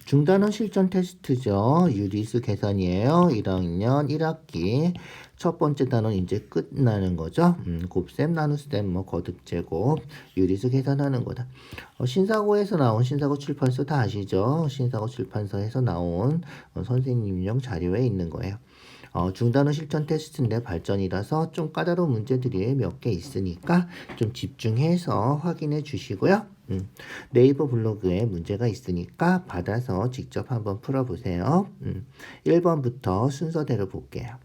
중단원 실전 테스트죠. 유리수 계산이에요. 1학년 1학기 첫 번째 단원 이제 끝나는 거죠. 곱셈, 나눗셈, 뭐 거듭, 제곱, 유리수 계산하는 거다. 신사고에서 나온 신사고 출판서 다 아시죠? 신사고 출판서에서 나온 선생님용 자료에 있는 거예요. 중단원 실전 테스트인데 발전이라서 좀 까다로운 문제들이 몇 개 있으니까 좀 집중해서 확인해 주시고요. 네이버 블로그에 문제가 있으니까 받아서 직접 한번 풀어보세요. 1번부터 순서대로 볼게요.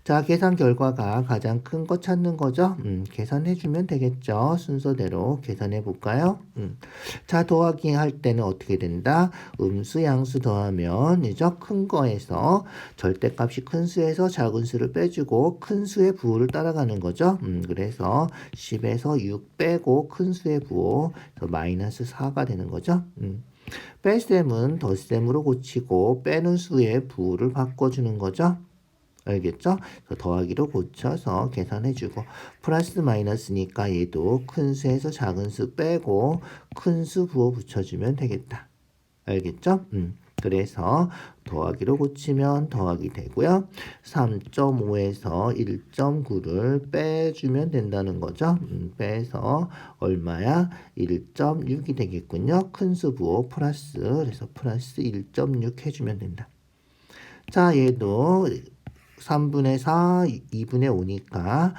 자, 계산 결과가 가장 큰 거 찾는 거죠. 계산해주면 되겠죠. 순서대로 계산해 볼까요? 자, 더하기 할 때는 어떻게 된다? 음수, 양수 더하면 이죠. 큰 거에서 절대값이 큰 수에서 작은 수를 빼주고 큰 수의 부호를 따라가는 거죠. 그래서 10에서 6 빼고 큰 수의 부호, 그래서 마이너스 4가 되는 거죠. 뺄셈은 덧셈으로 고치고 빼는 수의 부호를 바꿔주는 거죠. 알겠죠? 더하기로 고쳐서 계산해주고 플러스 마이너스니까 얘도 큰 수에서 작은 수 빼고 큰 수 부호 붙여주면 되겠다. 알겠죠? 그래서 더하기로 고치면 더하기 되고요. 3.5에서 1.9를 빼주면 된다는 거죠. 빼서 얼마야? 1.6이 되겠군요. 큰 수 부호 플러스, 그래서 플러스 1.6 해주면 된다. 자, 얘도 3분의 4, 2분의 5니까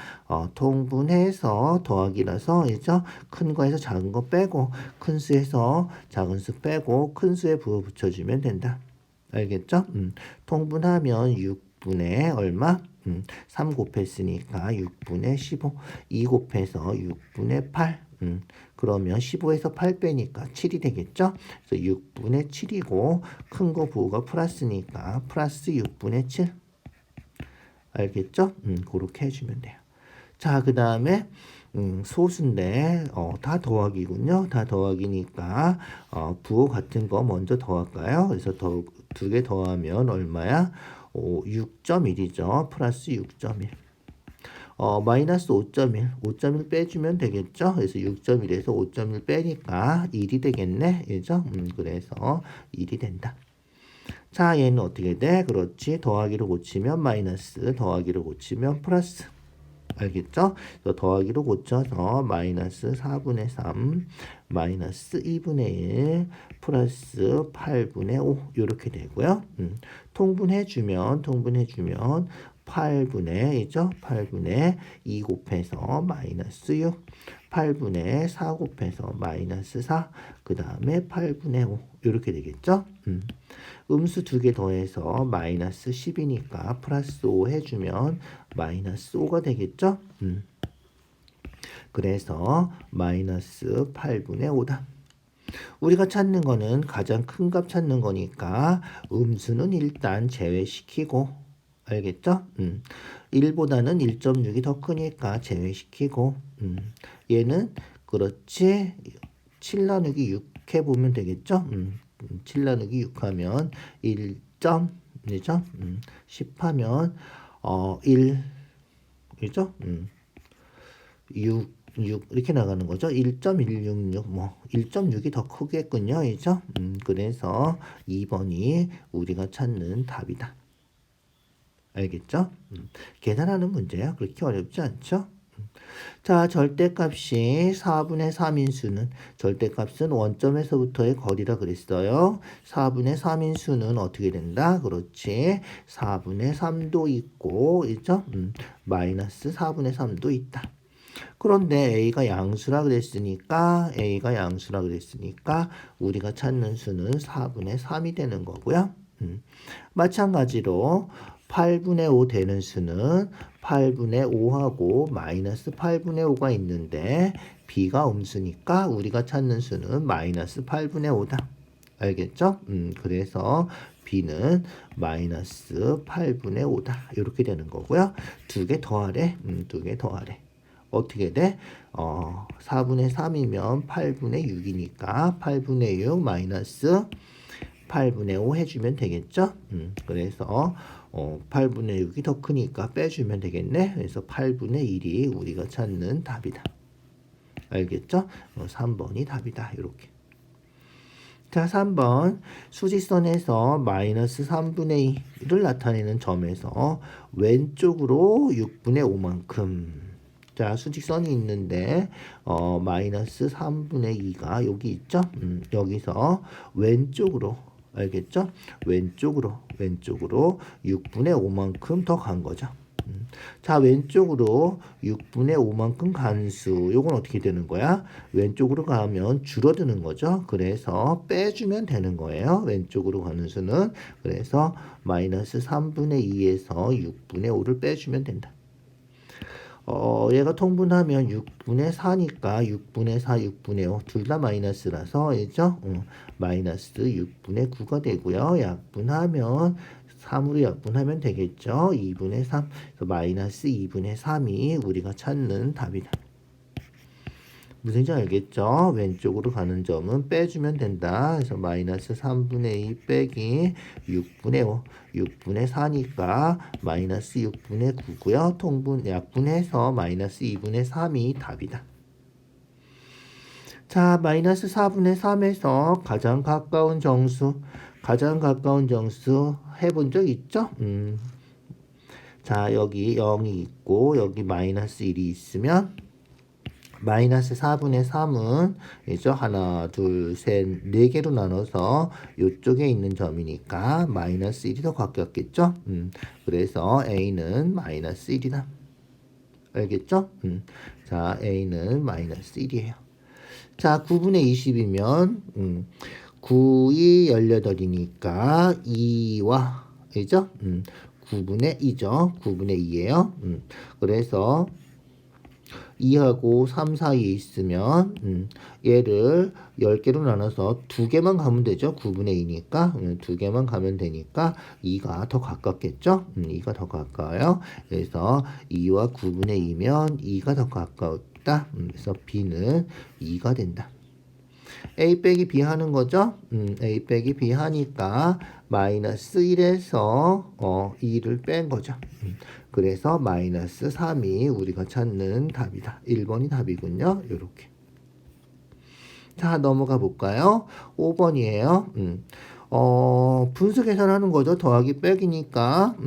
통분해서 더하기라서 이죠? 큰 거에서 작은 거 빼고 큰 수에서 작은 수 빼고 큰 수에 부호 붙여주면 된다. 알겠죠? 통분하면 6분의 얼마? 3 곱했으니까 6분의 15. 2 곱해서 6분의 8. 그러면 15에서 8 빼니까 7이 되겠죠? 그래서 6분의 7이고 큰 거 부호가 플러스니까 플러스 6분의 7. 알겠죠? 그렇게 해주면 돼요. 자, 그 다음에 소수인데 다 더하기군요. 다 더하기니까 부호 같은 거 먼저 더할까요? 그래서 두 개 더하면 얼마야? 6.1이죠. 플러스 6.1. 마이너스 5.1. 5.1 빼주면 되겠죠? 그래서 6.1에서 5.1 빼니까 1이 되겠네. 그죠? 그래서 1이 된다. 자, 얘는 어떻게 돼? 그렇지. 더하기로 고치면 마이너스, 더하기로 고치면 플러스. 알겠죠? 그래서 더하기로 고쳐서 마이너스 4분의 3, 마이너스 2분의 1, 플러스 8분의 5 이렇게 되고요. 통분해주면 8분의 이죠? 8분의 2 곱해서 마이너스 6, 8분의 4 곱해서 마이너스 4, 그 다음에 8분의 5 이렇게 되겠죠? 음수 두 개 더해서 마이너스 10이니까 플러스 5 해주면 마이너스 5가 되겠죠? 그래서 마이너스 8분의 5다. 우리가 찾는 거는 가장 큰 값 찾는 거니까 음수는 일단 제외시키고 알겠죠? 1보다는 1.6이 더 크니까 제외시키고 얘는 그렇지 7 나누기 6 해보면 되겠죠? 7 나누기 6 하면 1점 이죠? 10 하면 1 이죠? 6 이렇게 나가는 거죠. 1.166 뭐 1.6이 더 크겠군요. 이죠? 그래서 2번이 우리가 찾는 답이다. 알겠죠? 계산하는 문제야. 그렇게 어렵지 않죠? 자, 절대값이 4분의 3인 수는 절대값은 원점에서부터의 거리라 그랬어요. 4분의 3인 수는 어떻게 된다? 그렇지. 4분의 3도 있고 있죠? 마이너스 4분의 3도 있다. 그런데 A가 양수라 그랬으니까 우리가 찾는 수는 4분의 3이 되는 거고요. 마찬가지로 8분의 5 되는 수는 8분의 5하고 마이너스 8분의 5가 있는데 B가 음수니까 우리가 찾는 수는 마이너스 8분의 5다. 알겠죠? 그래서 B는 마이너스 8분의 5다. 이렇게 되는 거고요. 두 개 더하래. 두 개 더하래. 어떻게 돼? 4분의 3이면 8분의 6이니까 8분의 6 마이너스 8분의 5 해주면 되겠죠? 그래서 8분의 6이 더 크니까 빼주면 되겠네. 그래서 8분의 1이 우리가 찾는 답이다. 알겠죠? 3번이 답이다. 이렇게. 자, 3번 수직선에서 마이너스 3분의 2를 나타내는 점에서 왼쪽으로 6분의 5만큼. 자, 수직선이 있는데 마이너스 3분의 2가 여기 있죠? 여기서 왼쪽으로, 알겠죠? 왼쪽으로 6분의 5만큼 더 간 거죠. 자, 왼쪽으로 6분의 5만큼 간 수. 요건 어떻게 되는 거야? 왼쪽으로 가면 줄어드는 거죠. 그래서 빼주면 되는 거예요. 왼쪽으로 가는 수는. 그래서 마이너스 3분의 2에서 6분의 5를 빼주면 된다. 얘가 통분하면 6분의 4니까 6분의 4, 6분의 5 둘 다 마이너스라서 그죠? 마이너스 6분의 9가 되고요. 약분하면 3으로 약분하면 되겠죠. 2분의 3, 그래서 마이너스 2분의 3이 우리가 찾는 답이다. 무슨지 알겠죠? 왼쪽으로 가는 점은 빼주면 된다. 그래서 마이너스 3분의 2 빼기 6분의 5, 6분의 4니까 마이너스 6분의 9고요. 통분, 약분해서 마이너스 2분의 3이 답이다. 자, 마이너스 4분의 3에서 가장 가까운 정수 해본 적 있죠? 자, 여기 0이 있고 여기 마이너스 1이 있으면 마이너스 4분의 3은 이죠? 하나, 둘, 셋, 네 개로 나눠서 이쪽에 있는 점이니까 마이너스 1이 더 가깝겠죠? 그래서 A는 마이너스 1이다. 알겠죠? 자, A는 마이너스 1이에요. 자, 9분의 20이면 9이 18이니까 2와 그죠? 9분의 2죠. 9분의 2예요. 그래서 2하고 3 사이에 있으면 얘를 10개로 나눠서 2개만 가면 되죠. 9분의 2니까 2개만 가면 되니까 2가 더 가깝겠죠. 2가 더 가까워요. 그래서 2와 9분의 2면 2가 더 가까웠다. 그래서 B는 2가 된다. A 빼기 B 하는 거죠. A 빼기 B 하니까 마이너스 1에서 2를 뺀 거죠. 그래서 마이너스 3이 우리가 찾는 답이다. 1번이 답이군요. 요렇게. 자, 넘어가 볼까요? 5번이에요. 분수 계산하는 거죠. 더하기 빼기니까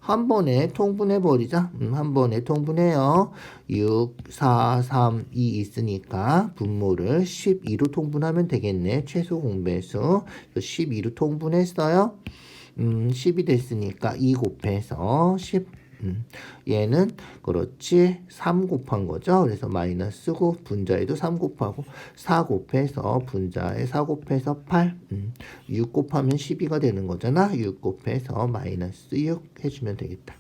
한 번에 통분해 버리자. 한 번에 통분해요. 6, 4, 3, 2 있으니까 분모를 12로 통분하면 되겠네. 최소 공배수. 12로 통분했어요. 10이 됐으니까 2 곱해서 10. 얘는 그렇지 3 곱한 거죠. 그래서 마이너스고 분자에도 3 곱하고 4 곱해서 분자에 4 곱해서 8 6 곱하면 12가 되는 거잖아. 6 곱해서 마이너스 6 해주면 되겠다.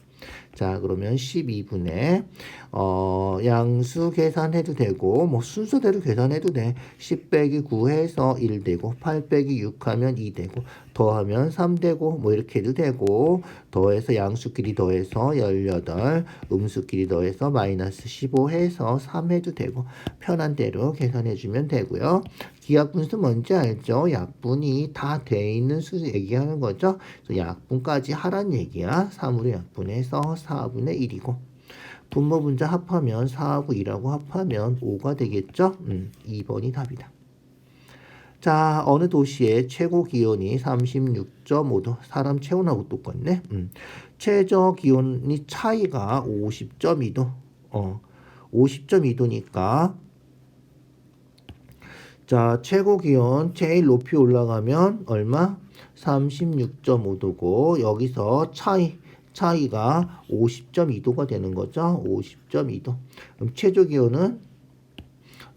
자, 그러면 12분의 양수 계산해도 되고 뭐 순서대로 계산해도 돼. 10 빼기 9 해서 1 되고 8 빼기 6 하면 2 되고 더하면 3 되고 뭐 이렇게 해도 되고 더해서 양수끼리 더해서 18 음수끼리 더해서 마이너스 15 해서 3 해도 되고 편한 대로 계산해주면 되고요. 기하분수 뭔지 알죠? 약분이 다 돼 있는 수 얘기하는 거죠. 그래서 약분까지 하란 얘기야. 3으로 약분해서 4분의 1이고 분모 분자 합하면 4하고 2하고 합하면 5가 되겠죠? 2번이 답이다. 자, 어느 도시의 최고 기온이 36.5도. 사람 체온하고 똑같네. 최저 기온이 차이가 50.2도. 50.2도니까 자, 최고 기온 제일 높이 올라가면 얼마? 36.5도고 여기서 차이가 50.2도가 되는 거죠. 50.2도. 그럼 최저 기온은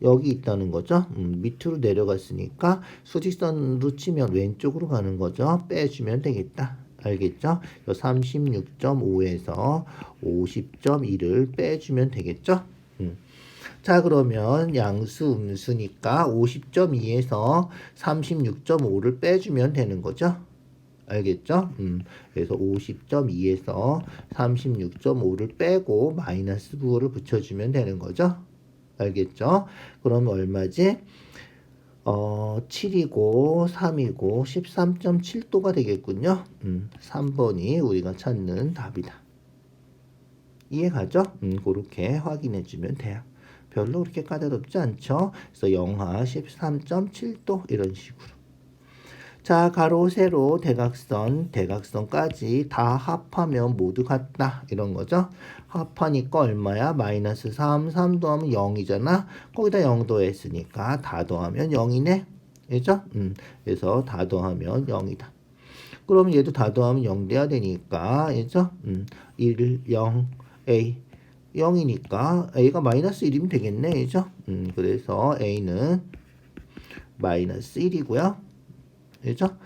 여기 있다는 거죠. 밑으로 내려갔으니까 수직선으로 치면 왼쪽으로 가는 거죠. 빼주면 되겠다. 알겠죠? 36.5에서 50.2를 빼주면 되겠죠? 자, 그러면 양수 음수니까 50.2에서 36.5를 빼주면 되는 거죠. 알겠죠? 그래서 50.2에서 36.5를 빼고 마이너스 9를 붙여주면 되는 거죠. 알겠죠? 그러면 얼마지? 7이고 3이고 13.7도가 되겠군요. 3번이 우리가 찾는 답이다. 이해가죠? 그렇게 확인해주면 돼요. 별로 그렇게 까다롭지 않죠? 그래서 영하 13.7도 이런 식으로. 자, 가로, 세로, 대각선까지 다 합하면 모두 같다. 이런 거죠. 합하니까 얼마야? 마이너스 3, 3 더하면 0이잖아. 거기다 0 더했으니까 다 더하면 0이네. 그죠? 그래서 다 더하면 0이다. 그럼 얘도 다 더하면 0 돼야 되니까, 그죠? 1, 0, A. 0이니까 A가 마이너스 1이면 되겠네. 그죠? 그래서 A는 마이너스 1이고요. 그죠?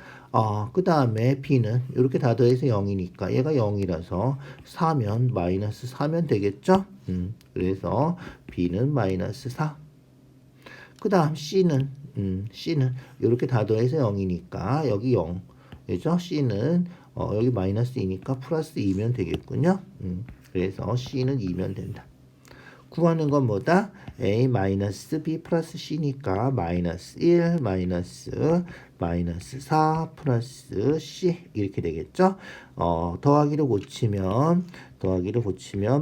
그 다음에 B는 이렇게 다 더해서 0이니까 얘가 0이라서 4면 마이너스 4면 되겠죠? 그래서 B는 마이너스 4. 그 다음 C는 이렇게 다 더해서 0이니까 여기 0. 그죠? C는 여기 마이너스 2니까 플러스 2면 되겠군요. 그래서 C는 2면 된다. 구하는 건 뭐다? A 마이너스 B 플러스 C니까 마이너스 1 마이너스 4 플러스 C 이렇게 되겠죠? 더하기로 고치면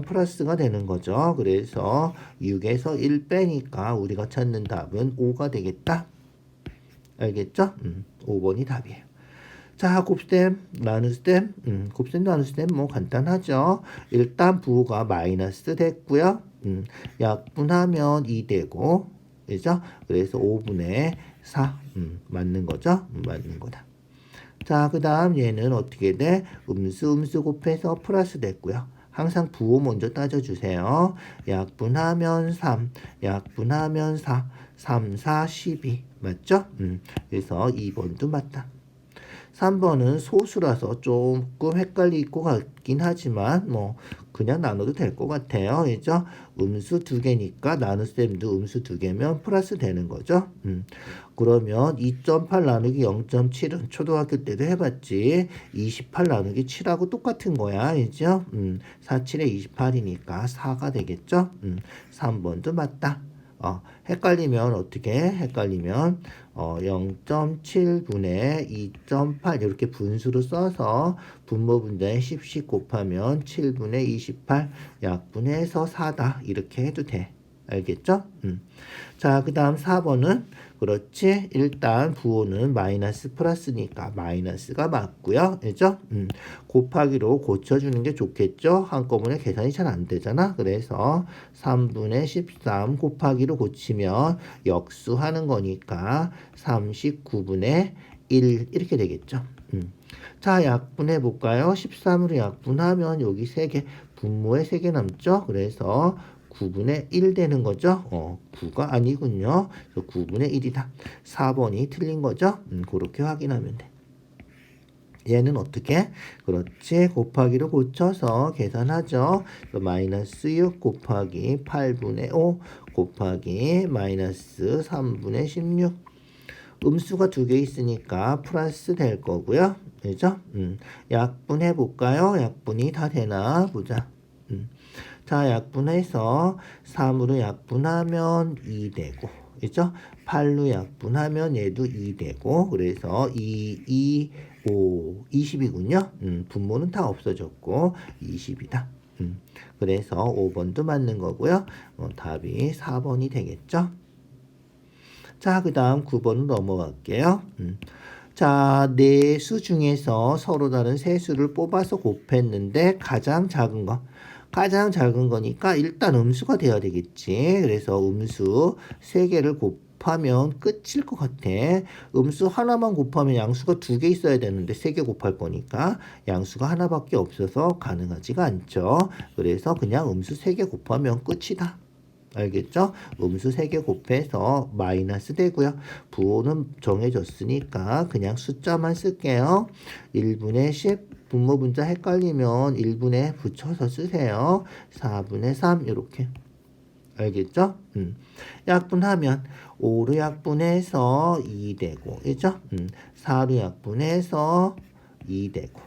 플러스가 되는 거죠. 그래서 6에서 1 빼니까 우리가 찾는 답은 5가 되겠다. 알겠죠? 5번이 답이에요. 자, 곱셈, 나눗셈, 곱셈, 나눗셈 뭐 간단하죠. 일단 부호가 마이너스 됐고요. 약분하면 2 되고, 그죠? 그래서 5분의 4, 맞는 거죠? 맞는 거다. 자, 그 다음 얘는 어떻게 돼? 음수 곱해서 플러스 됐고요. 항상 부호 먼저 따져주세요. 약분하면 3, 약분하면 4, 3, 4, 12. 맞죠? 그래서 2번도 맞다. 3번은 소수라서 조금 헷갈릴 것 같긴 하지만 뭐 그냥 나눠도 될 것 같아요. 그죠? 음수 2개니까 나눗셈도 음수 2개면 플러스 되는 거죠. 그러면 2.8 나누기 0.7은 초등학교 때도 해봤지. 28 나누기 7하고 똑같은 거야. 그죠? 4, 7에 28이니까 4가 되겠죠? 3번도 맞다. 헷갈리면 어떻게 헷갈리면 0.7분의 2.8 이렇게 분수로 써서 분모분자에 10씩 곱하면 7분의 28 약분해서 4다 이렇게 해도 돼. 알겠죠? 자, 그 다음 4번은 그렇지. 일단 부호는 마이너스 플러스니까 마이너스가 맞고요. 그죠? 곱하기로 고쳐주는 게 좋겠죠? 한꺼번에 계산이 잘 안 되잖아. 그래서 3분의 13 곱하기로 고치면 역수하는 거니까 39분의 1 이렇게 되겠죠. 자, 약분해 볼까요? 13으로 약분하면 여기 3개, 분모에 3개 남죠? 그래서 9분의 1 되는 거죠? 9가 아니군요. 그래서 9분의 1이다. 4번이 틀린 거죠? 그렇게 확인하면 돼. 얘는 어떻게? 그렇지. 곱하기로 고쳐서 계산하죠. 마이너스 6 곱하기 8분의 5 곱하기 마이너스 3분의 16. 음수가 2개 있으니까 플러스 될 거고요. 그죠? 약분해 볼까요? 약분이 다 되나 보자. 자, 약분해서 3으로 약분하면 2 되고, 그죠? 8로 약분하면 얘도 2 되고, 그래서 2, 5, 20이군요. 분모는 다 없어졌고, 20이다. 그래서 5번도 맞는 거고요. 답이 4번이 되겠죠? 자, 그 다음 9번으로 넘어갈게요. 자, 네 수 중에서 서로 다른 세 수를 뽑아서 곱했는데 가장 작은 거니까 일단 음수가 돼야 되겠지. 그래서 음수 3개를 곱하면 끝일 것 같아. 음수 하나만 곱하면 양수가 2개 있어야 되는데 3개 곱할 거니까 양수가 하나밖에 없어서 가능하지가 않죠. 그래서 그냥 음수 3개 곱하면 끝이다. 알겠죠? 음수 3개 곱해서 마이너스 되고요. 부호는 정해졌으니까 그냥 숫자만 쓸게요. 1분의 10 분모분자 헷갈리면 1분에 붙여서 쓰세요. 4분의 3 이렇게. 알겠죠? 약분하면 5로 약분해서 2 되고 그죠? 4로 약분해서 2 되고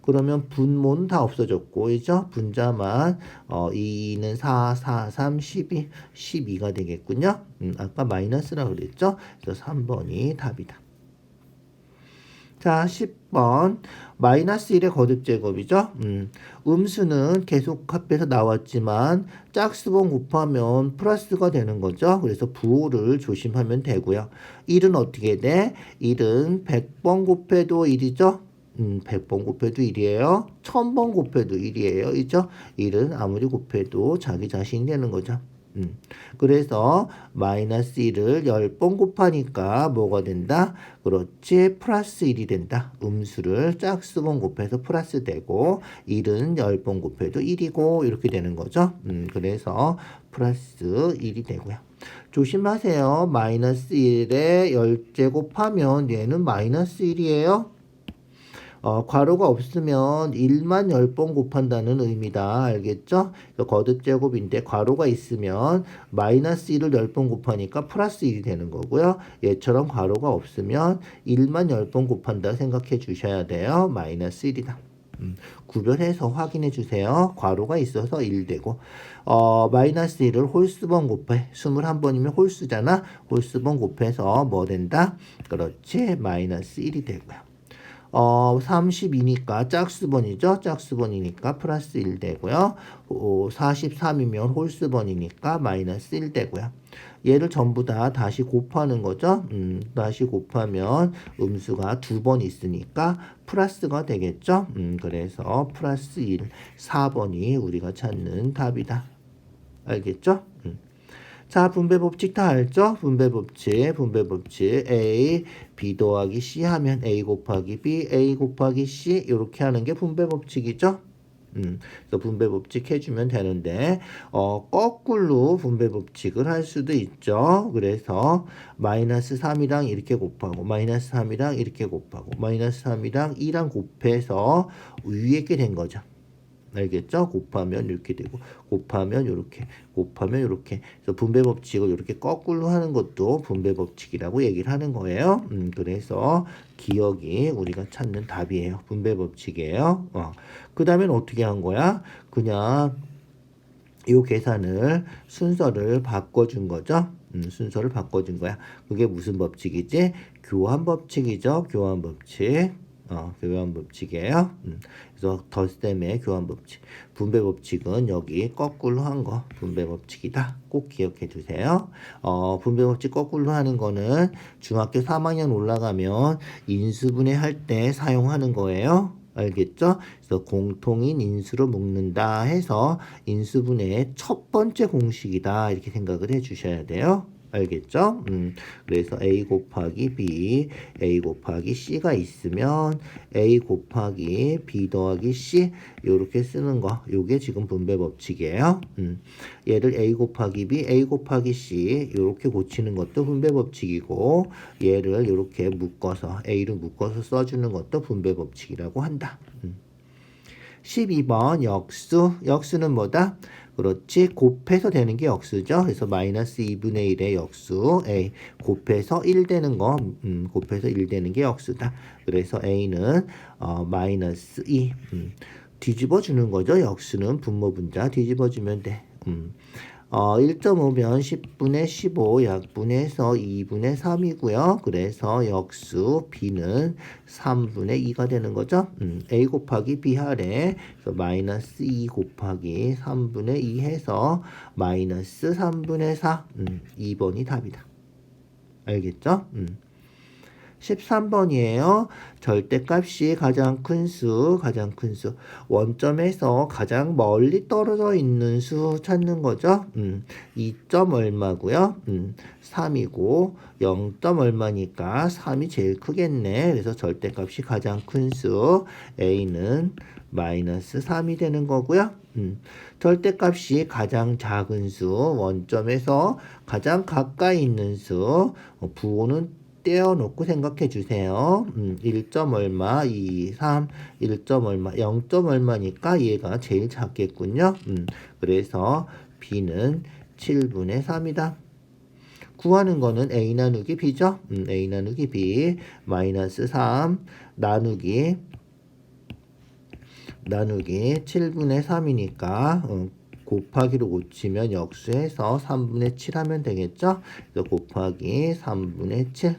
그러면 분모는 다 없어졌고, 그죠? 분자만, 2는 4, 4, 3, 12, 12가 되겠군요. 아까 마이너스라고 그랬죠? 그래서 3번이 답이다. 자, 10번. 마이너스 1의 거듭제곱이죠. 음수는 계속 합해서 나왔지만 짝수번 곱하면 플러스가 되는 거죠. 그래서 부호를 조심하면 되고요. 1은 어떻게 돼? 1은 100번 곱해도 1이죠. 100번 곱해도 1이에요. 1000번 곱해도 1이에요. 이죠? 1은 아무리 곱해도 자기 자신이 되는 거죠. 그래서 마이너스 1을 10번 곱하니까 뭐가 된다? 그렇지, 플러스 1이 된다. 음수를 짝수번 곱해서 플러스 되고 1은 10번 곱해도 1이고 이렇게 되는 거죠. 그래서 플러스 1이 되고요. 조심하세요. 마이너스 1에 10제곱하면 얘는 마이너스 1이에요. 괄호가 없으면 1만 10번 곱한다는 의미다. 알겠죠? 거듭제곱인데 괄호가 있으면 마이너스 1을 10번 곱하니까 플러스 1이 되는 거고요. 얘처럼 괄호가 없으면 1만 10번 곱한다 생각해 주셔야 돼요. 마이너스 1이다. 구별해서 확인해 주세요. 괄호가 있어서 1 되고 마이너스 1을 홀수번 곱해 21번이면 홀수잖아. 홀수번 곱해서 뭐 된다? 그렇지, 마이너스 1이 되고요. 32니까 짝수번이죠. 짝수번이니까 플러스 1 되고요. 43이면 홀수번이니까 마이너스 1 되고요. 얘를 전부 다 다시 곱하는 거죠. 다시 곱하면 음수가 2번 있으니까 플러스가 되겠죠. 그래서 플러스 1, 4번이 우리가 찾는 답이다. 알겠죠? 자, 분배 법칙 다 알죠? 분배 법칙. A, B 더하기 C 하면 A 곱하기 B, A 곱하기 C 이렇게 하는 게 분배 법칙이죠? 그래서 분배 법칙 해주면 되는데 거꾸로 분배 법칙을 할 수도 있죠. 그래서 마이너스 3이랑 이렇게 곱하고 마이너스 3이랑 이렇게 곱하고 마이너스 3이랑 2랑 곱해서 위에 게 된 거죠. 알겠죠? 곱하면 이렇게 되고 곱하면 이렇게 곱하면 이렇게. 그래서 분배 법칙을 이렇게 거꾸로 하는 것도 분배 법칙이라고 얘기를 하는 거예요. 그래서 기억이 우리가 찾는 답이에요. 분배 법칙이에요. 그 다음엔 어떻게 한 거야? 그냥 이 계산을 순서를 바꿔준 거죠. 순서를 바꿔준 거야. 그게 무슨 법칙이지? 교환 법칙이죠. 교환 법칙. 교환 법칙이에요. 그래서 덧셈의 교환 법칙. 분배 법칙은 여기 거꾸로 한 거 분배 법칙이다. 꼭 기억해 두세요. 분배 법칙 거꾸로 하는 거는 중학교 3학년 올라가면 인수분해 할 때 사용하는 거예요. 알겠죠? 그래서 공통인 인수로 묶는다 해서 인수분해의 첫 번째 공식이다. 이렇게 생각을 해 주셔야 돼요. 알겠죠? 그래서 A 곱하기 B, A 곱하기 C가 있으면 A 곱하기 B 더하기 C 이렇게 쓰는 거. 요게 지금 분배 법칙이에요. 얘를 A 곱하기 B, A 곱하기 C 이렇게 고치는 것도 분배 법칙이고 얘를 이렇게 묶어서 A를 묶어서 써주는 것도 분배 법칙이라고 한다. 12번 역수. 역수는 뭐다? 그렇지. 곱해서 되는 게 역수죠. 그래서 마이너스 2분의 1의 역수 A. 곱해서 1 되는 거. 곱해서 1 되는 게 역수다. 그래서 A는 마이너스 2. 뒤집어 주는 거죠. 역수는 분모분자 뒤집어 주면 돼. 1.5면 10분의 15 약분해서 2분의 3이고요. 그래서 역수 B는 3분의 2가 되는 거죠. A 곱하기 B 하래. 그래서 마이너스 2 곱하기 3분의 2 해서 마이너스 3분의 4. 2번이 답이다. 알겠죠? 13번이에요. 절대값이 가장 큰 수. 원점에서 가장 멀리 떨어져 있는 수 찾는 거죠. 2점 얼마고요? 3이고 0점 얼마니까 3이 제일 크겠네. 그래서 절대값이 가장 큰 수 A는 마이너스 3이 되는 거고요. 절대값이 가장 작은 수. 원점에서 가장 가까이 있는 수. 부호는 떼어놓고 생각해 주세요. 1점 얼마, 2, 3, 1점 얼마, 0점 얼마니까 얘가 제일 작겠군요. 그래서 B는 7분의 3이다. 구하는 거는 A 나누기 B죠. A 나누기 B, 마이너스 3 나누기 7분의 3이니까 곱하기로 고치면 역수해서 3분의 7 하면 되겠죠. 그래서 곱하기 3분의 7.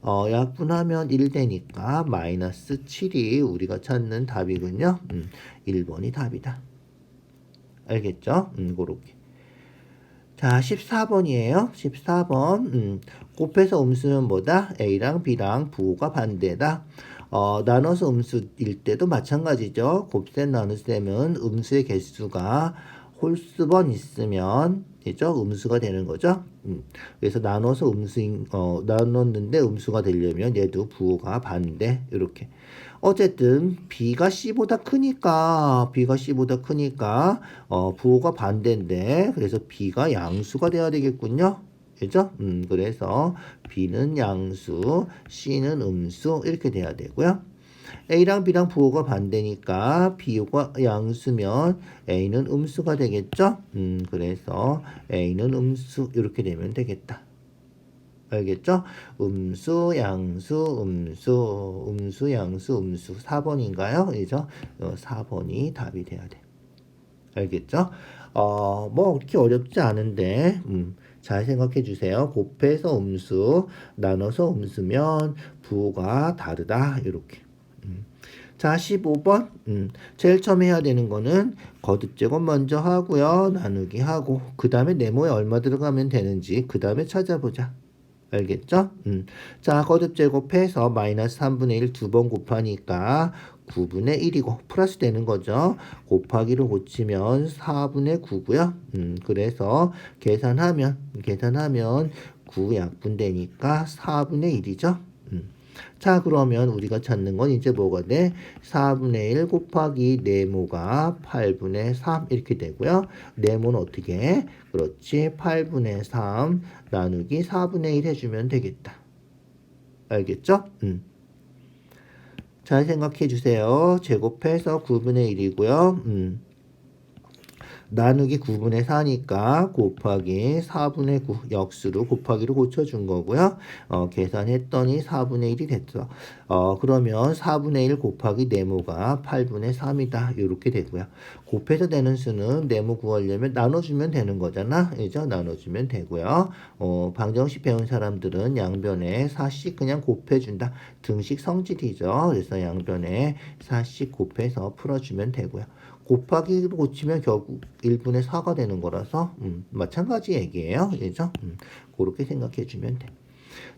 약분하면 1 되니까 마이너스 7이 우리가 찾는 답이군요. 1번이 답이다. 알겠죠? 그렇게. 자, 14번이에요. 14번. 곱해서 음수는 뭐다? A랑 B랑 부호가 반대다. 나눠서 음수일 때도 마찬가지죠. 곱셈 나눗셈은 음수의 개수가 홀수번 있으면 되죠? 음수가 되는 거죠. 그래서 나눠서 나눴는데 음수가 되려면 얘도 부호가 반대. 이렇게. 어쨌든 B가 C보다 크니까 부호가 반대인데 그래서 B가 양수가 돼야 되겠군요. 그죠? 그래서 B는 양수, C는 음수 이렇게 돼야 되고요. A랑 B랑 부호가 반대니까 B가 양수면 A는 음수가 되겠죠? 그래서 A는 음수 이렇게 되면 되겠다. 알겠죠? 음수, 양수, 음수, 양수, 음수. 4번인가요? 그죠? 4번이 답이 돼야 돼. 알겠죠? 뭐 그렇게 어렵지 않은데 잘 생각해 주세요. 곱해서 음수, 나눠서 음수면 부호가 다르다. 이렇게. 자, 15번. 제일 처음 해야 되는 거는 거듭 제곱 먼저 하고요. 나누기 하고 그 다음에 네모에 얼마 들어가면 되는지 그 다음에 찾아보자. 알겠죠? 자, 거듭 제곱해서 마이너스 3분의 1 두 번 곱하니까 9분의 1이고 플러스 되는 거죠. 곱하기로 고치면 4분의 9고요. 그래서 계산하면 9 약분되니까 4분의 1이죠. 자, 그러면 우리가 찾는 건 이제 뭐가 돼? 4분의 1 곱하기 네모가 8분의 3 이렇게 되고요. 네모는 어떻게 해? 그렇지. 8분의 3 나누기 4분의 1 해주면 되겠다. 알겠죠? 잘 생각해 주세요. 제곱해서 9분의 1이고요. 나누기 9분의 4니까 곱하기 4분의 9 역수로 곱하기로 고쳐준 거고요. 계산했더니 4분의 1이 됐죠. 그러면 4분의 1 곱하기 네모가 8분의 3이다. 이렇게 되고요. 곱해서 되는 수는 네모 구하려면 나눠주면 되는 거잖아. 그죠? 나눠주면 되고요. 방정식 배운 사람들은 양변에 4씩 그냥 곱해준다. 등식 성질이죠. 그래서 양변에 4씩 곱해서 풀어주면 되고요. 곱하기로 고치면 결국 1분의 4가 되는 거라서 마찬가지 얘기예요. 그죠? 그렇게 생각해 주면 돼.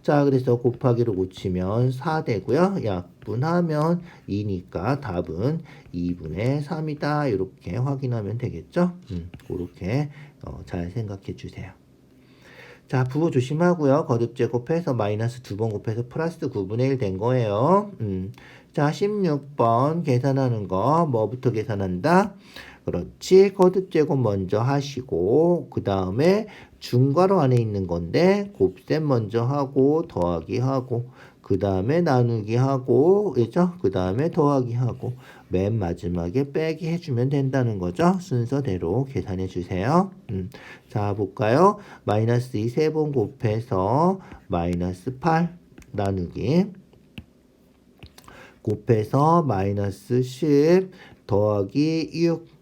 자, 그래서 곱하기로 고치면 4 되고요. 약분하면 2니까 답은 2분의 3이다. 이렇게 확인하면 되겠죠? 그렇게 잘 생각해 주세요. 자, 부호 조심하고요. 거듭 제곱해서 마이너스 2번 곱해서 플러스 9분의 1 된 거예요. 자, 16번 계산하는 거 뭐부터 계산한다? 그렇지. 거듭 제곱 먼저 하시고 그 다음에 중괄호 안에 있는 건데 곱셈 먼저 하고 더하기 하고 그 다음에 나누기 하고 그죠? 그 다음에 더하기 하고 맨 마지막에 빼기 해주면 된다는 거죠. 순서대로 계산해 주세요. 자, 볼까요? 마이너스 2 세 번 곱해서 마이너스 8 나누기 곱해서 마이너스 10 더하기 6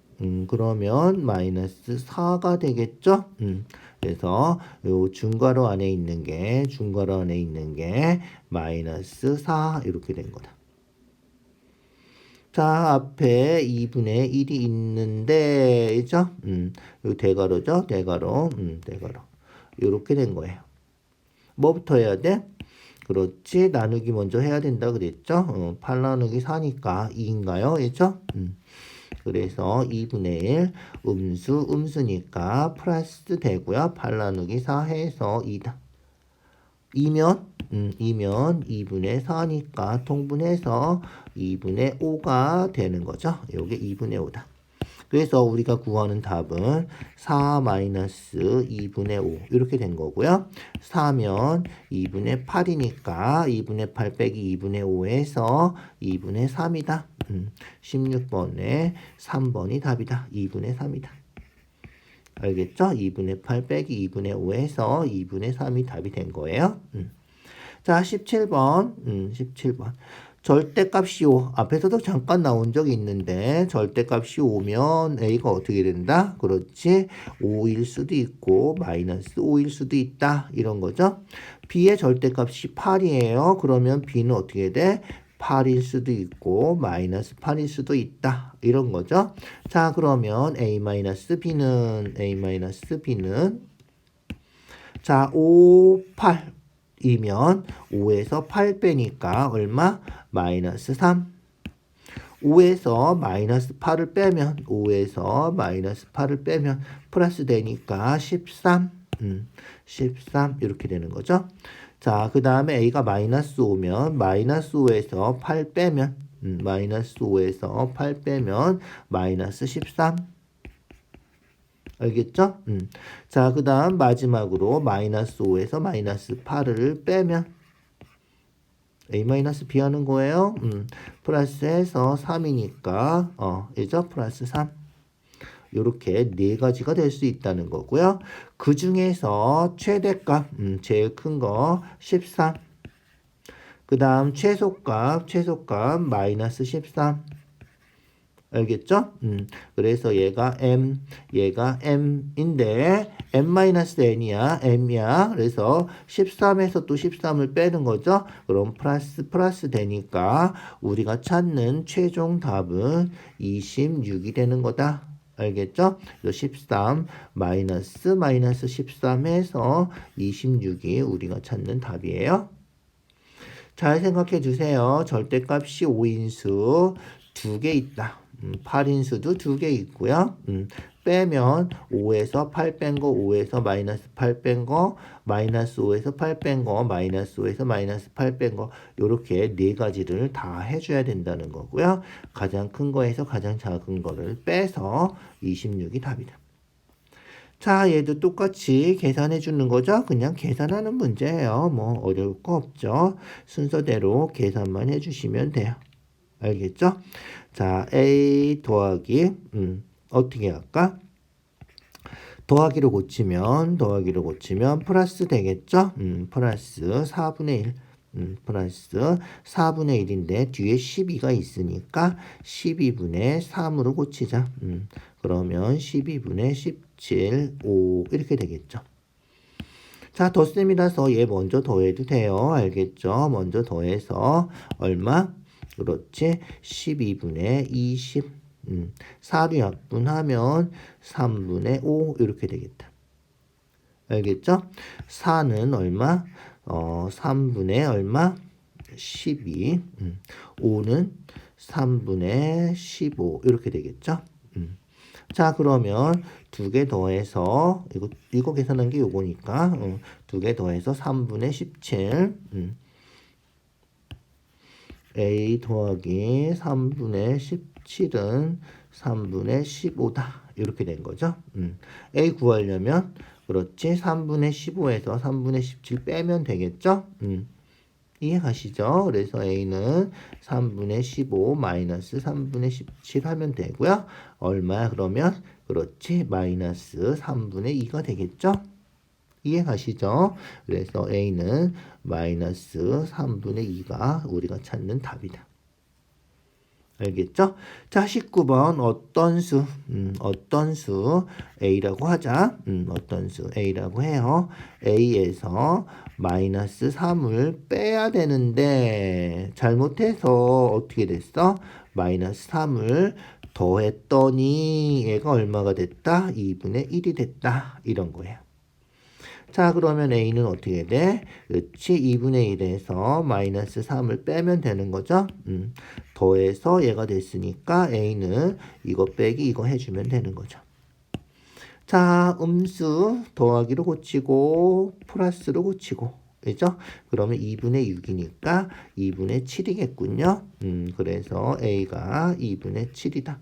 그러면 마이너스 4가 되겠죠? 그래서 요 중괄호 안에 있는 게 마이너스 4 이렇게 된 거다. 자, 앞에 2분의 1이 있는데, 그죠? 요 대괄호죠? 대괄호. 요렇게 된 거예요. 뭐부터 해야 돼? 그렇지. 나누기 먼저 해야 된다 그랬죠? 8 나누기 4니까 2인가요? 그죠? 그래서 2분의 1 음수니까 플러스 되고요. 8 나누기 4 해서 2다. 2면 2분의 4니까 통분해서 2분의 5가 되는 거죠. 요게 2분의 5다. 그래서 우리가 구하는 답은 4 마이너스 2분의 5 이렇게 된 거고요. 4면 2분의 8이니까 2분의 8 빼기 2분의 5에서 2분의 3이다. 16번에 3번이 답이다. 2분의 3이다. 알겠죠? 2분의 8 빼기 2분의 5에서 2분의 3이 답이 된 거예요. 자, 17번. 17번. 절대값이 5. 앞에서도 잠깐 나온 적이 있는데 절대값이 5면 A가 어떻게 된다? 그렇지. 5일 수도 있고 마이너스 5일 수도 있다. 이런 거죠. b의 절대값이 8이에요. 그러면 b는 어떻게 돼? 8일 수도 있고 마이너스 8일 수도 있다. 이런 거죠. 자, 그러면 a-b는 자, 5, 8이면 5에서 8 빼니까 얼마? 마이너스 3. 5에서 마이너스 8을 빼면 5에서 마이너스 8을 빼면 플러스 되니까 13. 13 이렇게 되는 거죠. 자, 그 다음에 a가 마이너스 5면 마이너스 5에서 8 빼면 마이너스 5에서 8 빼면 마이너스 13. 알겠죠? 자, 그 다음 마지막으로 마이너스 5에서 마이너스 8을 빼면 a-b 하는 거예요. 플러스해서 3이니까 이죠? 플러스 3. 요렇게 네 가지가 될 수 있다는 거고요. 그 중에서 최대값 제일 큰 거 13. 그 다음 최소값 마이너스 13. 알겠죠? 그래서 얘가 m인데 m-n이야. m이야. 그래서 13에서 또 13을 빼는 거죠. 그럼 플러스 되니까 우리가 찾는 최종 답은 26이 되는 거다. 알겠죠? 13 마이너스 13에서 26이 우리가 찾는 답이에요. 잘 생각해 주세요. 절대값이 5인수 2개 있다. 8인수도 2개 있고요. 빼면 5에서 8 뺀 거, 5에서 마이너스 8 뺀 거, 마이너스 5에서 8 뺀 거, 마이너스 5에서 마이너스 8 뺀 거, 요렇게 네 가지를 다 해줘야 된다는 거고요. 가장 큰 거에서 가장 작은 거를 빼서 26이 답이다. 자, 얘도 똑같이 계산해 주는 거죠. 그냥 계산하는 문제예요. 뭐 어려울 거 없죠. 순서대로 계산만 해주시면 돼요. 알겠죠? 자, a 더하기 어떻게 할까? 더하기로 고치면 플러스 되겠죠? 플러스 4분의 1 플러스 4분의 1인데 뒤에 12가 있으니까 12분의 3으로 고치자. 그러면 12분의 17, 5 이렇게 되겠죠. 자, 덧셈이라서 얘 먼저 더해도 돼요. 알겠죠? 먼저 더해서 얼마? 그렇지. 12분의 20. 4로 약분하면 3분의 5 이렇게 되겠다. 알겠죠? 4는 얼마? 3분의 얼마? 12. 5는 3분의 15 이렇게 되겠죠? 자, 그러면 두 개 더해서 이거 계산한 게 요거니까 두 개 더해서 3분의 17 a 더하기 3분의 17은 3분의 15다. 이렇게 된 거죠. a 구하려면 그렇지 3분의 15에서 3분의 17 빼면 되겠죠. 이해 가시죠? 그래서 a는 3분의 15 마이너스 3분의 17 하면 되고요. 얼마야 그러면? 그렇지 마이너스 3분의 2가 되겠죠? 이해 가시죠? 그래서 a는 마이너스 3분의 2가 우리가 찾는 답이다. 알겠죠? 자, 19번 어떤 수 a라고 하자. 어떤 수 a라고 해요. a에서 마이너스 3을 빼야 되는데 잘못해서 어떻게 됐어? 마이너스 3을 더했더니 얘가 얼마가 됐다? 2분의 1이 됐다. 이런 거예요. 자, 그러면 a는 어떻게 돼? 그렇지, 2분의 1에서 마이너스 3을 빼면 되는 거죠. 더해서 얘가 됐으니까 a는 이거 빼기 이거 해주면 되는 거죠. 자, 음수 더하기로 고치고 플러스로 고치고 그죠? 그러면 2분의 6이니까 2분의 7이겠군요. 그래서 a가 2분의 7이다.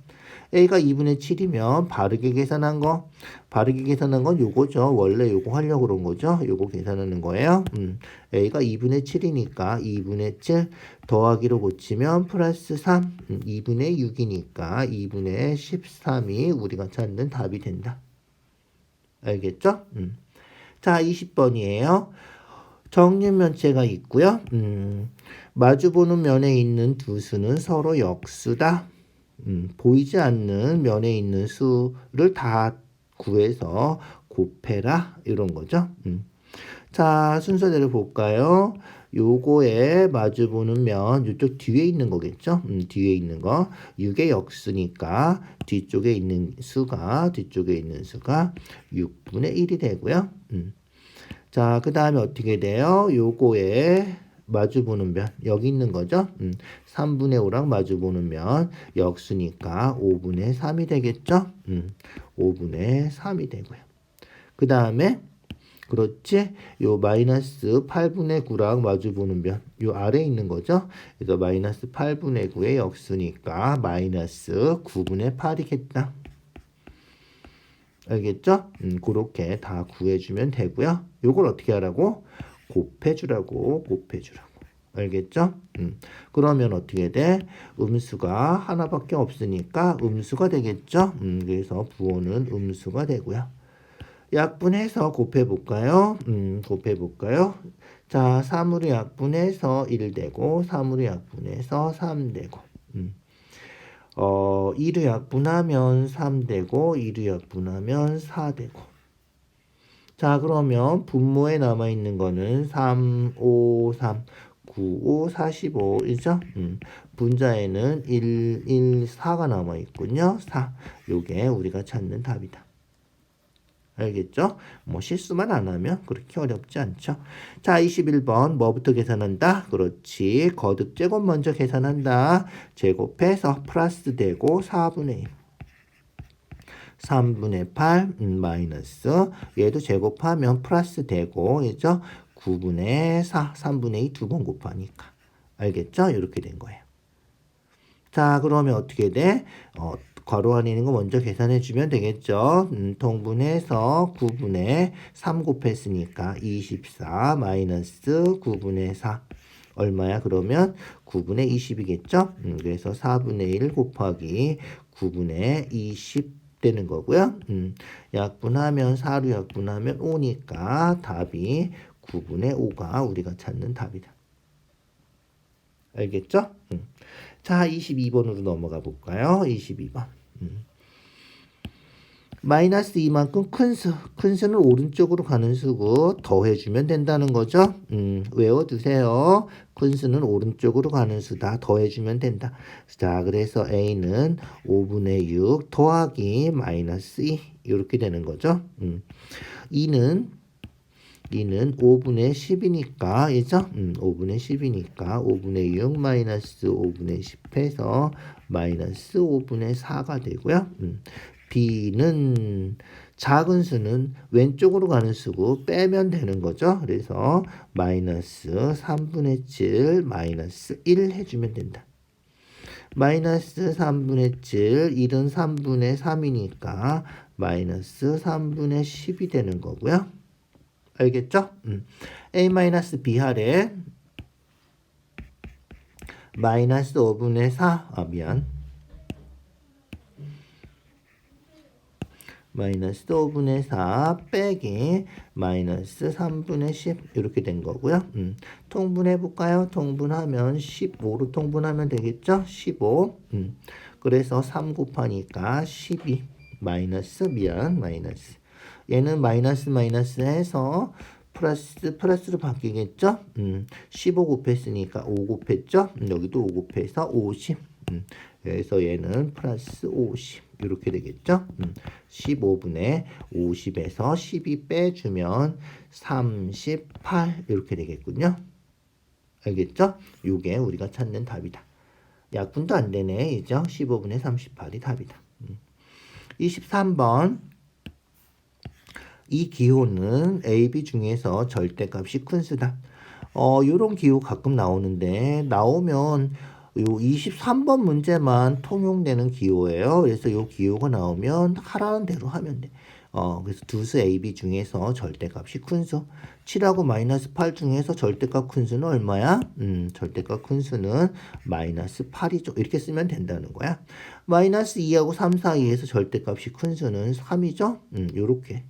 a가 2분의 7이면 바르게 계산한 건 요거죠. 원래 요거 하려고 그런 거죠. 요거 계산하는 거예요. a가 2분의 7이니까 2분의 7 더하기로 고치면 플러스 3 2분의 6이니까 2분의 13이 우리가 찾는 답이 된다. 알겠죠? 자, 20번이에요. 정육면체가 있고요. 마주보는 면에 있는 두 수는 서로 역수다. 보이지 않는 면에 있는 수를 다 구해서 곱해라. 이런 거죠. 자, 순서대로 볼까요? 요거에 마주보는 면 이쪽 뒤에 있는 거겠죠? 뒤에 있는 거 6의 역수니까 뒤쪽에 있는 수가 6분의 1이 되고요. 자, 그 다음에 어떻게 돼요? 요거에 마주보는 면 여기 있는 거죠? 3분의 5랑 마주보는 면 역수니까 5분의 3이 되겠죠? 5분의 3이 되고요. 그 다음에 그렇지? 요 마이너스 8분의 9랑 마주보는 면, 요 아래에 있는 거죠? 그래서 마이너스 8분의 9의 역수니까 마이너스 9분의 8이겠다. 알겠죠? 그렇게 다 구해주면 되고요. 요걸 어떻게 하라고? 곱해주라고. 알겠죠? 그러면 어떻게 돼? 음수가 하나밖에 없으니까 음수가 되겠죠? 그래서 부호는 음수가 되고요. 약분해서 곱해볼까요? 곱해볼까요? 자, 3으로 약분해서 1 되고 3으로 약분해서 3 되고 2로 약분하면 3 되고 2로 약분하면 4 되고 자, 그러면 분모에 남아있는 거는 3, 5, 3, 9, 5, 45이죠? 분자에는 1, 1, 4가 남아있군요. 4. 요게 우리가 찾는 답이다. 알겠죠? 뭐 실수만 안 하면 그렇게 어렵지 않죠. 자, 21번 뭐부터 계산한다? 그렇지. 거듭 제곱 먼저 계산한다. 제곱해서 플러스 되고 4분의 1. 3분의 8 마이너스 얘도 제곱하면 플러스 되고 그죠? 9분의 4 3분의 2 두 번 곱하니까 알겠죠? 이렇게 된 거예요. 자, 그러면 어떻게 돼? 괄호 안에 있는 거 먼저 계산해 주면 되겠죠. 통분해서 9분의 3 곱했으니까 24 마이너스 9분의 4 얼마야? 그러면 9분의 20이겠죠. 그래서 4분의 1 곱하기 9분의 20 되는 거고요. 약분하면 4로 약분하면 5니까 답이 9분의 5가 우리가 찾는 답이다. 알겠죠? 자, 22번으로 넘어가 볼까요? 22번. 마이너스 2만큼 큰 수. 큰 수는 오른쪽으로 가는 수고 더해주면 된다는 거죠. 외워두세요. 큰 수는 오른쪽으로 가는 수다. 더해주면 된다. 자, 그래서 A는 5분의 6 더하기 마이너스 2 이렇게 되는 거죠. 2는 5분의 10이니까, 이죠? 5분의 10이니까 5분의 6 마이너스 5분의 10 해서 마이너스 5분의 4가 되고요. B는 작은 수는 왼쪽으로 가는 수고 빼면 되는 거죠. 그래서 마이너스 3분의 7 마이너스 1 해주면 된다. 마이너스 3분의 7, 1은 3분의 3이니까 마이너스 3분의 10이 되는 거고요. 알겠죠? A-B 할에 마이너스 5분의 4, 마이너스 5분의 4 빼기 마이너스 3분의 10 이렇게 된 거고요. 통분해 볼까요? 통분하면 15로 통분하면 되겠죠? 15. 그래서 3 곱하니까 12 마이너스 마이너스 얘는 마이너스 해서 플러스로 바뀌겠죠? 15 곱했으니까 5 곱했죠? 여기도 5 곱해서 50. 그래서 얘는 플러스 50 이렇게 되겠죠? 15분의 50에서 12 빼주면 38 이렇게 되겠군요. 알겠죠? 요게 우리가 찾는 답이다. 약분도 안 되네. 이죠? 15분의 38이 답이다. 23번 이 기호는 A, B 중에서 절대값이 큰 수다. 요런 기호 가끔 나오는데 나오면 요 23번 문제만 통용되는 기호예요. 그래서 요 기호가 나오면 하라는 대로 하면 돼. 그래서 두 수 A, B 중에서 절대값이 큰 수. 7하고 마이너스 8 중에서 절대값 큰 수는 얼마야? 절대값 큰 수는 마이너스 8이죠. 이렇게 쓰면 된다는 거야. 마이너스 2하고 3 사이에서 절대값이 큰 수는 3이죠. 요렇게.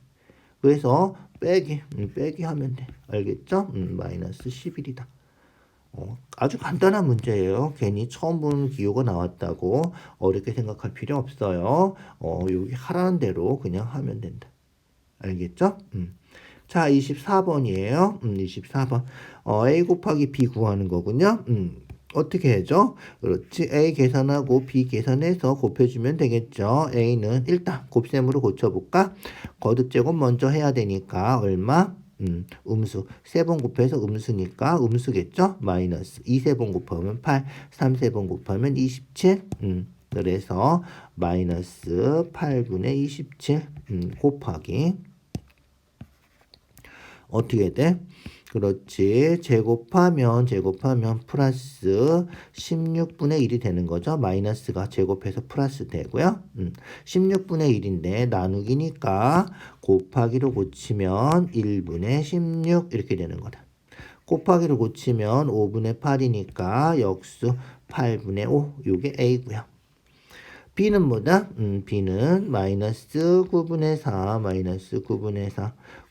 그래서 빼기 하면 돼. 알겠죠? 마이너스 11이다. 아주 간단한 문제예요. 괜히 처음 보는 기호가 나왔다고 어렵게 생각할 필요 없어요. 여기 하라는 대로 그냥 하면 된다. 알겠죠? 자, 24번이에요. 24번. A 곱하기 B 구하는 거군요. 어떻게 해줘? 그렇지. A 계산하고 B 계산해서 곱해주면 되겠죠. A는 일단 곱셈으로 고쳐볼까? 거듭제곱 먼저 해야 되니까 얼마? 음수. 3번 곱해서 음수니까 음수겠죠? 마이너스. 2세번 곱하면 8, 3세번 곱하면 27. 그래서 마이너스 8분의 27 곱하기 어떻게 돼? 그렇지. 제곱하면 플러스 16분의 1이 되는 거죠. 마이너스가 제곱해서 플러스 되고요. 16분의 1인데 나누기니까 곱하기로 고치면 1분의 16 이렇게 되는 거다. 곱하기로 고치면 5분의 8이니까 역수 8분의 5 요게 A고요. B는 뭐다? B는 마이너스 9분의 4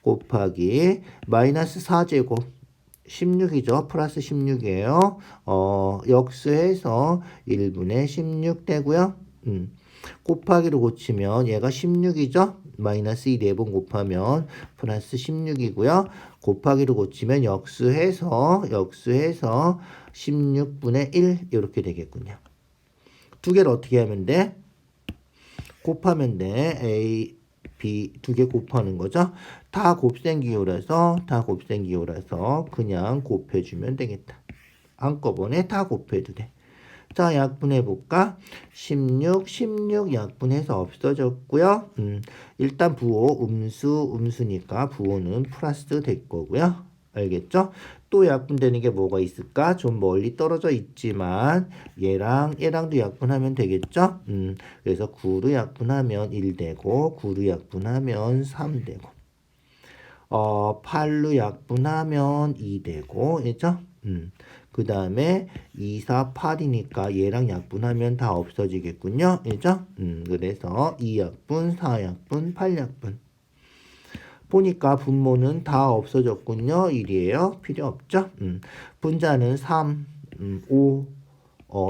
곱하기 마이너스 4제곱 16이죠. 플러스 16이에요. 역수해서 1분의 16 되고요. 곱하기로 고치면 얘가 16이죠. 마이너스 2 4번 곱하면 플러스 16이고요. 곱하기로 고치면 역수해서 16분의 1 이렇게 되겠군요. 두 개를 어떻게 하면 돼? 곱하면 돼. A, B 두 개 곱하는 거죠. 다 곱셈 기호라서 그냥 곱해주면 되겠다. 한꺼번에 다 곱해도 돼. 자, 약분해볼까? 16 약분해서 없어졌고요. 일단 부호 음수니까 부호는 플러스 될 거고요. 알겠죠? 또 약분되는 게 뭐가 있을까? 좀 멀리 떨어져 있지만 얘랑도 약분하면 되겠죠? 그래서 9로 약분하면 1 되고 9로 약분하면 3 되고 8로 약분하면 2 되고 그죠? 그 다음에 2, 4, 8이니까 얘랑 약분하면 다 없어지겠군요. 그죠? 그래서 2약분, 4약분, 8약분. 보니까 분모는 다 없어졌군요. 1이에요. 필요 없죠? 분자는 3, 5,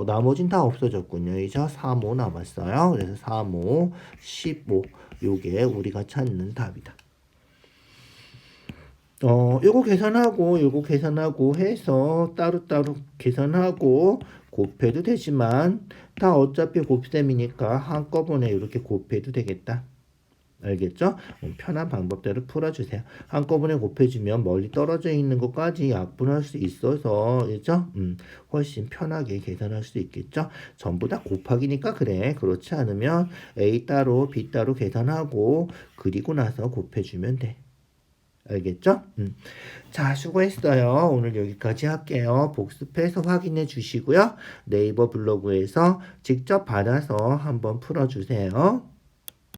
나머진 다 없어졌군요. 그죠? 3, 5 남았어요. 그래서 3, 5, 15. 요게 우리가 찾는 답이다. 요거 계산하고 해서 따로따로 계산하고 곱해도 되지만 다 어차피 곱셈이니까 한꺼번에 이렇게 곱해도 되겠다. 알겠죠? 편한 방법대로 풀어주세요. 한꺼번에 곱해주면 멀리 떨어져 있는 것까지 약분할 수 있어서 그죠? 훨씬 편하게 계산할 수 있겠죠? 전부 다 곱하기니까 그래. 그렇지 않으면 A 따로 B 따로 계산하고 그리고 나서 곱해주면 돼. 알겠죠? 자, 수고했어요. 오늘 여기까지 할게요. 복습해서 확인해 주시고요. 네이버 블로그에서 직접 받아서 한번 풀어주세요.